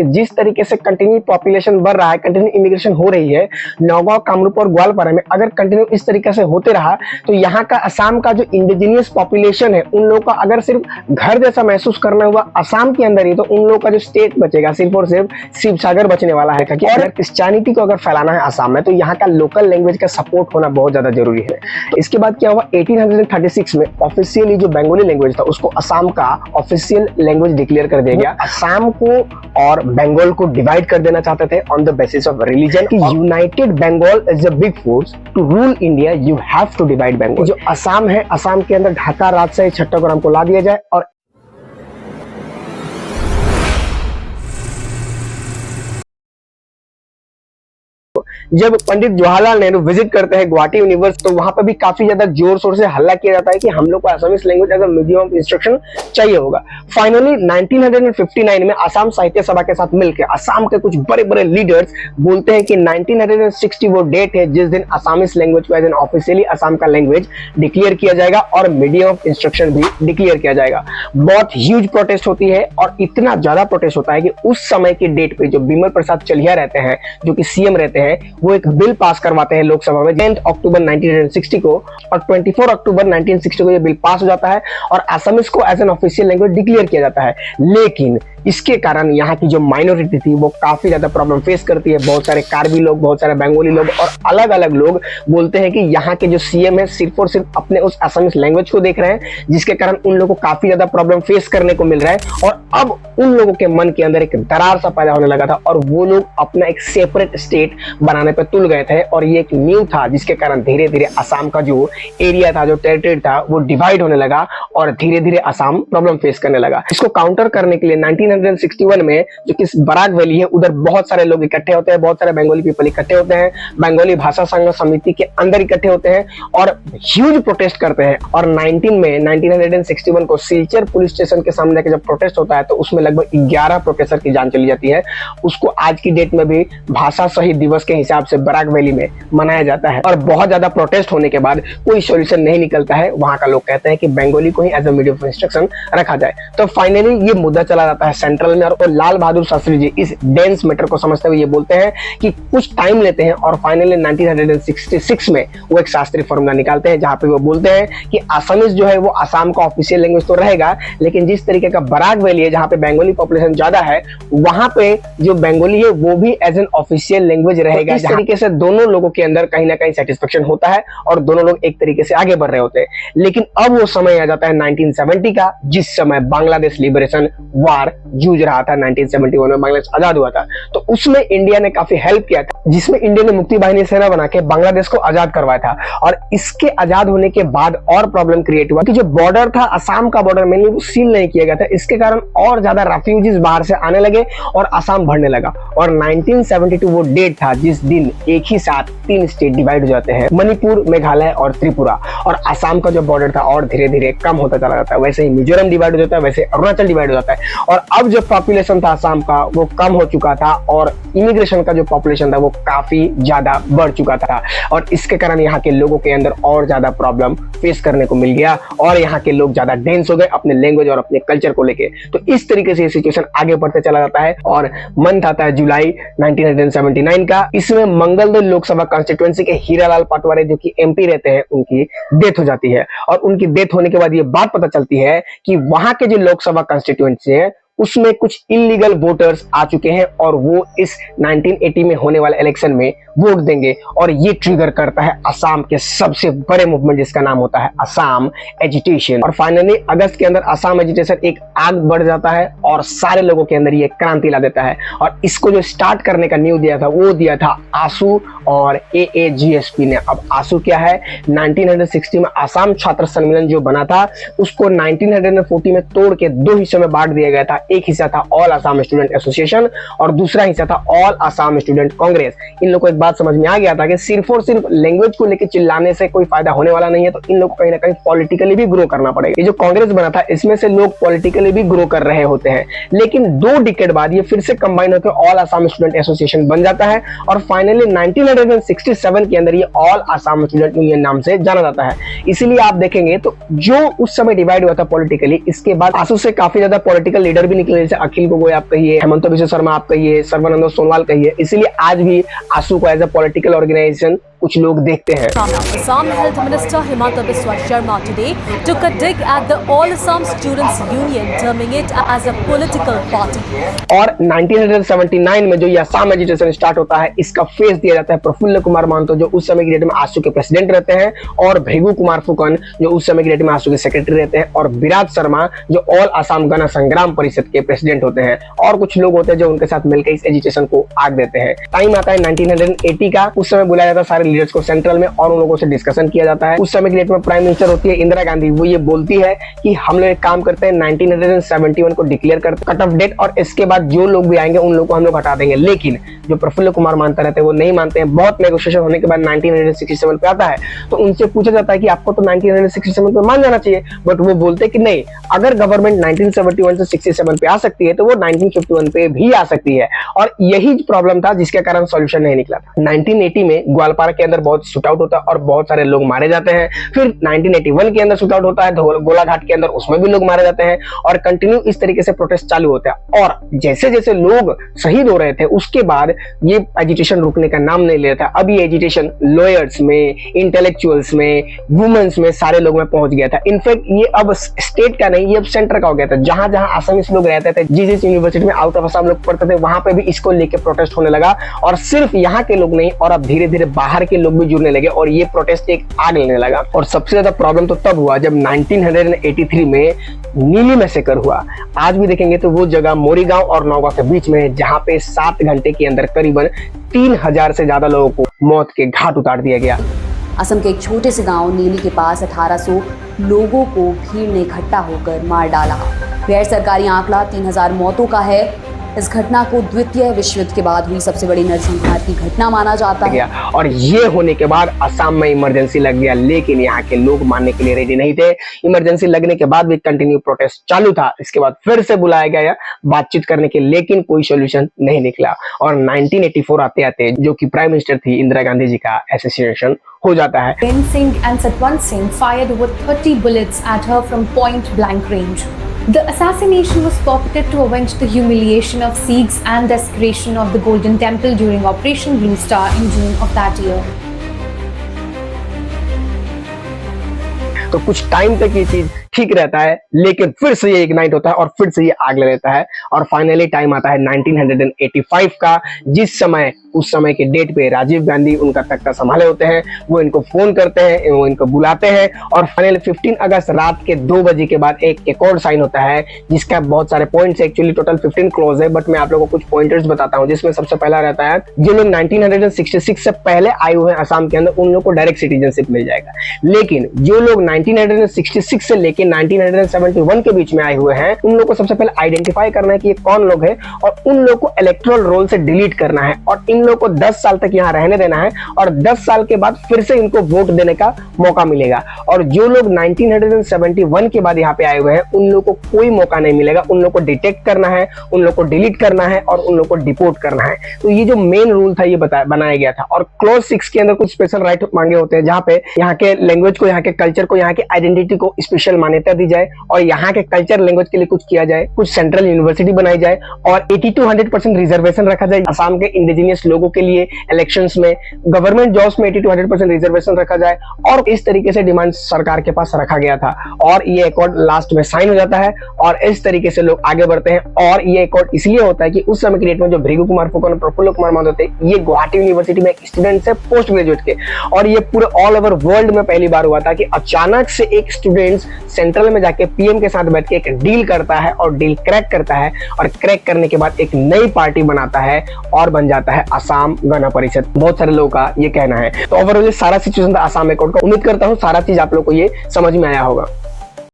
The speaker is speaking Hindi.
जिस तरीके से कंटिन्यू पॉपुलेशन बढ़ रहा है, कंटिन्यू इमिग्रेशन हो रही है नौगांव, कामरूप और ग्वालपारा में, अगर कंटिन्यू इस तरीके से होते रहा तो यहाँ का असम का जो इंडिजिनियस पॉपुलेशन है उन लोगों का अगर सिर्फ घर जैसा महसूस करना हुआ असम के अंदर ही, तो उन लोगों का जो स्टेट बचेगा सिर्फ और सिर्फ शिव सागर बचने वाला है। क्योंकि अगर क्रिश्चियनिटी को अगर फैलाना है असम में तो यहाँ का लोकल लैंग्वेज का सपोर्ट होना बहुत ज्यादा जरूरी है। इसके बाद क्या हुआ, 1836 में ऑफिशियली जो बंगाली लैंग्वेज था उसको असम का ऑफिशियल लैंग्वेज डिक्लेयर कर दिया गया। असम को और बंगाल को डिवाइड कर देना चाहते थे on the basis of religion. United Bengal is a big force, to rule India you have to divide Bengal. जो असम है, असम के अंदर ढाका, राजशाही, छत्तीसगढ़ को ला दिया जाए। और जब पंडित जवाहरलाल नेहरू विजिट करते हैं गुवाहाटी यूनिवर्सिटी तो वहां पर भी काफी ज्यादा जोर शोर से हल्ला किया जाता है कि हम लोग को Assamese language as a medium of instruction चाहिए होगा। फाइनली 1959 में असम साहित्य सभा के साथ मिलकर असम के कुछ बड़े बड़े लीडर्स बोलते हैं कि 1960 वो डेट है जिस दिन असमीज लैंग्वेज को एज एन ऑफिशियली असम का लैंग्वेज डिक्लेयर किया जाएगा और मीडियम ऑफ इंस्ट्रक्शन भी डिक्लेयर किया जाएगा। बहुत ह्यूज प्रोटेस्ट होती है और इतना ज्यादा प्रोटेस्ट होता है कि उस समय की डेट पे जो बिमल प्रसाद चलिया रहते हैं, जो कि सीएम रहते हैं, वो एक बिल पास करवाते हैं लोकसभा में 10 अक्टूबर 1960 को, और 24 अक्टूबर 1960 को ये बिल पास हो जाता है और असमीज को as an official language declare किया जाता है। लेकिन इसके कारण यहाँ की जो माइनॉरिटी थी वो काफी ज्यादा प्रॉब्लम फेस करती है। बहुत सारे कार्बी लोग, बहुत सारे बंगाली लोग और अलग अलग लोग बोलते हैं कि यहाँ के जो सीएम है सिर्फ और सिर्फ अपने उस असमीज लैंग्वेज को देख रहे हैं, जिसके कारण उन लोगों को काफी ज्यादा प्रॉब्लम फेस करने को मिल रहा है। और अब उन लोगों के मन के अंदर एक दरार सा पैदा होने लगा था और वो लोग अपना एक सेपरेट स्टेट बनाने पर तुल गए थे। और ये एक न्यू था जिसके कारण धीरे धीरे असम का जो एरिया था, जो टेरिटरी था, वो डिवाइड होने लगा और धीरे धीरे असम प्रॉब्लम फेस करने लगा। इसको काउंटर करने के लिए 1961 में जो कि बराक वैली है उधर बहुत सारे लोग इकट्ठे होते हैं, बहुत सारे बंगाली पीपल इकट्ठे होते हैं, बंगाली भाषा संघ समिति के अंदर इकट्ठे होते हैं और ह्यूज प्रोटेस्ट करते हैं। और 1961 को सिलचर पुलिस स्टेशन के सामने जब प्रोटेस्ट होता है तो उसमें लगभग 11 प्रोटेस्टर की जान चली जाती है। उसको आज की डेट में भी भाषा शहीद दिवस के हिसाब से बराक वैली में मनाया जाता है। और बहुत ज्यादा प्रोटेस्ट होने के बाद कोई सॉल्यूशन नहीं निकलता है। वहां का लोग कहते हैं कि बंगाली को ही as a medium of instruction रखा जाए। तो फाइनली ये मुद्दा चला जाता है सेंट्रल में और लाल बहादुर शास्त्री जी इस डेंस मैटर को समझते हुए ये बोलते हैं कि कुछ टाइम लेते हैं और फाइनली 1966 में वो एक शास्त्रीय फॉर्मूला निकालते हैं जहां पे वो बोलते हैं कि असमीज जो है वो असम का ऑफिशियल लैंग्वेज तो रहेगा, लेकिन जिस तरीके का बराक वैली है जहां पे बंगाली पॉपुलेशन ज्यादा है वहां पे जो बंगाली है वो भी एज एन ऑफिशियल लैंग्वेज रहेगा। इस तरीके से दोनों लोगों के अंदर कहीं ना कहीं सेटिस्फेक्शन होता है और दोनों लोग एक तरीके से आगे बढ़ रहे होते हैं। लेकिन अब वो समय आ जाता है 1970 का, जिस समय बांग्लादेश लिबरेशन वार जूझ रहा था। 1971 में बांग्लादेश आजाद हुआ था तो उसमें इंडिया ने काफी हेल्प किया था, जिसमें इंडिया ने मुक्ति बाहिनी सेना बना के बांग्लादेश को आजाद करवाया था। और इसके आजाद होने के बाद और प्रॉब्लम क्रिएट हुआ कि जो बॉर्डर था, असम का बॉर्डर मेनली वो सील नहीं किया गया था। इसके कारण और ज्यादा रेफ्यूजीज बाहर से आने लगे और असम बढ़ने लगा। और 1972 वो डेट था जिस दिन एक ही साथ 3 स्टेट डिवाइड हो जाते हैं, मणिपुर, मेघालय और त्रिपुरा। और असम का जो बॉर्डर था और धीरे धीरे कम होता चला जाता है। वैसे ही मिजोरम डिवाइड हो जाता है, वैसे अरुणाचल डिवाइड हो जाता है। और अब जो पॉपुलेशन था असम का वो कम हो चुका था और इमिग्रेशन का जो पॉपुलेशन था वो काफी ज्यादा बढ़ चुका था। और इसके कारण यहाँ के लोगों के अंदर और ज्यादा प्रॉब्लम फेस करने को मिल गया और यहाँ के लोग ज्यादा डेंस हो गए अपने लैंग्वेज और अपने कल्चर को लेके। तो इस तरीके से सिचुएशन आगे बढ़ते चला जाता है और मंथ आता है जुलाई 1979 का। इसमें मंगलदोई लोकसभा कॉन्स्टिट्यूएंसी के हीरालाल पटवारी जो कि एमपी रहते हैं उनकी डेथ हो जाती है। और उनकी डेथ होने के बाद ये बात पता चलती है कि वहां के जो लोकसभा कॉन्स्टिट्यूएंसी है उसमें कुछ इलीगल वोटर्स आ चुके हैं और वो इस 1980 में होने वाले इलेक्शन में वोट देंगे। और ये ट्रिगर करता है असम के सबसे बड़े मूवमेंट जिसका नाम होता है असम एजिटेशन। और फाइनली अगस्त के अंदर असम एजिटेशन एक आग बढ़ जाता है और सारे लोगों के अंदर ये क्रांति ला देता है। और इसको जो स्टार्ट करने का न्यू दिया था वो दिया था आसू और AAGSP ने। अब आसू क्या है, 1960 में असम छात्र सम्मेलन जो बना था उसको 1940 में तोड़ के 2 हिस्सों में बांट दिया गया था। एक हिस्सा था ऑल असम स्टूडेंट एसोसिएशन और दूसरा हिस्सा था ऑल असम स्टूडेंट कांग्रेस। इन लोगों को एक बात समझ में आ गया था कि सिर्फ और सिर्फ लैंग्वेज को लेकर चिल्लाने से कोई फायदा होने वाला नहीं है, तो इन लोगों को कहीं ना कहीं पॉलिटिकली भी ग्रो करना पड़ेगा। ये जो कांग्रेस बना था इसमें से लोग पॉलिटिकली भी ग्रो कर रहे होते हैं। लेकिन 2 डिकेड बाद ये फिर से कंबाइन होकर ऑल असम स्टूडेंट एसोसिएशन बन जाता है और फाइनली 1967 के अंदर ये ऑल असम स्टूडेंट यूनियन नाम से जाना जाता है। इसीलिए आप देखेंगे तो जो उस समय डिवाइड हुआ था पॉलिटिकली, इसके बाद आसू से काफी ज्यादा पॉलिटिकल लीडर भी निकले, जैसे अखिल गोगोई आप कहिए, हेमंत बिश्व शर्मा आप कहिए, सर्बानंद सोनोवाल कहिए। इसीलिए आज भी आसू को एज अ पॉलिटिकल ऑर्गेनाइजेशन कुछ लोग देखते हैं। Assam Health Minister Himanta Biswa Sharma today took a dig at the All Assam Students Union, terming it as a political party. और 1979 में जो ये असम एजुटेशन स्टार्ट होता है, इसका फेस दिया जाता है प्रफुल्ल कुमार महतो, जो उस समय की डेट में आसू के प्रेसिडेंट रहते हैं, और भृगु कुमार फुकन, जो उस समय की डेट में आसू के सेक्रेटरी रहते हैं, और विराट शर्मा, जो ऑल असम गण संग्राम परिषद के प्रेसिडेंट होते हैं, और कुछ लोग होते हैं जो उनके साथ मिलकर इस एजुटेशन को आग देते हैं। टाइम आता है 1980 का। उस समय बुलाया जाता है सारे लीडर्स को सेंट्रल में, और उन लोगों से डिस्कशन किया जाता है। उस समय की डेट में प्राइम मिनिस्टर होती है इंदिरा गांधी। वो ये बोलती है कि हम लोग एक काम करते हैं, 1971 को डिक्लेयर करते हैं कट ऑफ डेट, और इसके बाद जो लोग भी आएंगे उन लोगों को हम लोग हटा देंगे। लेकिन जो प्रफुल्ल कुमार मानता रहते हैं वो नहीं मानते हैं। बहुत नेगोशिएशन होने के बाद 1967 पे आता है, तो उनसे पूछा जाता है कि आपको तो 1967 पे मान जाना चाहिए, बट वो बोलते हैं कि नहीं, अगर गवर्नमेंट 1971 से 67 पे आ सकती है तो वो 1951 पे भी आ सकती है। और यही प्रॉब्लम था जिसके कारण सॉल्यूशन नहीं निकला था। 1980 में ग्वालपारा के अंदर बहुत शूट आउट होता है और बहुत सारे लोग मारे जाते हैं। फिर 1981 के अंदर शूट आउट होता है गोलाघाट के अंदर, उसमें भी लोग मारे जाते हैं, और कंटिन्यू इस तरीके से प्रोटेस्ट चालू होता है। और जैसे जैसे लोग शहीद हो रहे थे, उसके बाद ये एजिटेशन रुकने का नाम नहीं ले रहा था। अब ये एजिटेशन लॉयर्स में, इंटेलेक्चुअल्स में, वुमेन्स में, सारे लोगों में पहुंच गया था। इनफैक्ट ये अब स्टेट का नहीं, ये अब सेंटर का हो गया था। जहां जहां आसामीज लोग रहते थे, जिस यूनिवर्सिटी में आउट ऑफ असम लोग पढ़ते थे, वहां पे भी इसको लेके प्रोटेस्ट होने लगा। और सिर्फ यहाँ के लोग नहीं, और अब धीरे धीरे बाहर के लोग भी जुड़ने लगे, और ये प्रोटेस्ट एक आग लेने लगा। और सबसे ज्यादा प्रॉब्लम तो तब हुआ जब 1983 में नीली मैसेकर हुआ। आज भी देखेंगे तो वो जगह मोरीगांव और नौगांव के बीच में है, जहां पे 7 घंटे के अंदर करीबन 3000 से ज्यादा लोगों को मौत के घाट उतार दिया गया। असम के एक छोटे से गांव नीली के पास 1800 लोगों को भीड़ ने इकट्ठा होकर मार डाला। गैर सरकारी आंकड़ा 3000 मौतों का है। इस घटना को द्वितीय विश्व युद्ध के बाद हुई सबसे बड़ी नरसंहार की घटना माना जाता है। और ये होने के बाद असम में इमरजेंसी लग गया, लेकिन यहाँ के लोग मानने के लिए रेडी नहीं थे। इमरजेंसी लगने के बाद भी कंटिन्यू प्रोटेस्ट चालू था। इसके बाद फिर से बुलाया गया बातचीत करने के, लेकिन कोई सोल्यूशन नहीं निकला। और 1984 आते आते जो कि प्राइम मिनिस्टर थी इंदिरा गांधी जी का असैसिनेशन हो जाता है। Bin Singh and Satwant Singh fired over 30 bullets at her from point blank range. The assassination was purported to avenge the humiliation of Sikhs and desecration of the Golden Temple during Operation Blue Star in June of that year. तो कुछ टाइम तक ये चीज ठीक रहता है, लेकिन फिर से ये इग्नाइट होता है और फिर से ये आग ले लेता है। और फाइनली टाइम आता है 1985 का, जिस समय उस समय के डेट पे राजीव गांधी उनका तख्ता संभाले होते हैं। वो इनको फोन करते हैं, वो इनको बुलाते हैं, और फाइनली 15 अगस्त रात के 2 बजे के बाद एक एकॉर्ड साइन होता है, जिसका बहुत सारे पॉइंट्स, एक्चुअली टोटल 15 क्लॉज है, बट मैं आप लोगों को कुछ पॉइंटर्स बताता हूँ। जिसमें सबसे पहला रहता है, जो लोग 1966 से पहले आए हुए हैं असम के अंदर, उन लोगों को डायरेक्ट सिटीजनशिप मिल जाएगा। लेकिन जो लोग 1966 से लेके 1971 के बीच में आए हुए हैं, उन लोगों को सबसे पहले आइडेंटिफाई करना है कि ये कौन लोग हैं, और उन लोगों को इलेक्टोरल रोल से डिलीट करना है, और इन लोगों को 10 साल तक यहाँ रहने देना है, और 10 साल के बाद फिर से इनको वोट देने का मौका मिलेगा। और जो लोग 1971 के बाद यहाँ पे आए हुए हैं, उन लोगों को कोई मौका नहीं मिलेगा। उन लोगों को डिटेक्ट करना है, उन लोगों को डिलीट करना है, और उन लोगों को डिपोर्ट करना है। तो ये जो मेन रूल था ये बनाया गया था। और क्लॉज 6 के अंदर कुछ स्पेशल राइट मांगे होते हैं, जहाँ पे यहाँ के लैंग्वेज को, यहाँ के कल्चर को, यहाँ के आइडेंटिटी को स्पेशल मान्यता दी जाए, और यहाँ के कल्चर लैंग्वेज के लिए कुछ किया जाए, कुछ सेंट्रल यूनिवर्सिटी बनाई जाए, और 80 to 100% रिजर्वेशन रखा जाए असम के इंडिजिनियस लोगों के लिए। इलेक्शंस में, गवर्नमेंट जॉब्स में 80 to 100% रिजर्वेशन रखा जाए, और इस तरीके से डिमांड सरकार के पास रखा गया था। और ये अकॉर्ड लास्ट में साइन हो जाता है, और इस तरीके से लोग आगे बढ़ते हैं। और ये अकॉर्ड इसलिए होता है कि उस समय के डेट में जो भृगु कुमार फुकन और प्रफुल्ल कुमार महतो थे, ये गुवाहाटी यूनिवर्सिटी में स्टूडेंट से पोस्ट ग्रेजुएट के, और ये पूरे ऑल ओवर वर्ल्ड में पहली बार हुआ था कि अचानक से एक स्टूडेंट सेंट्रल में जाके पीएम के साथ बैठ के एक डील करता है, और डील क्रैक करता है, और क्रैक करने के बाद एक नई पार्टी बनाता है और बन जाता है असम गण परिषद। बहुत सारे लोगों का ये कहना है। तो ओवरऑल सारा सिचुएशन था असम अकॉर्ड का। उम्मीद करता हूँ सारा चीज आप लोग को ये समझ में आया होगा।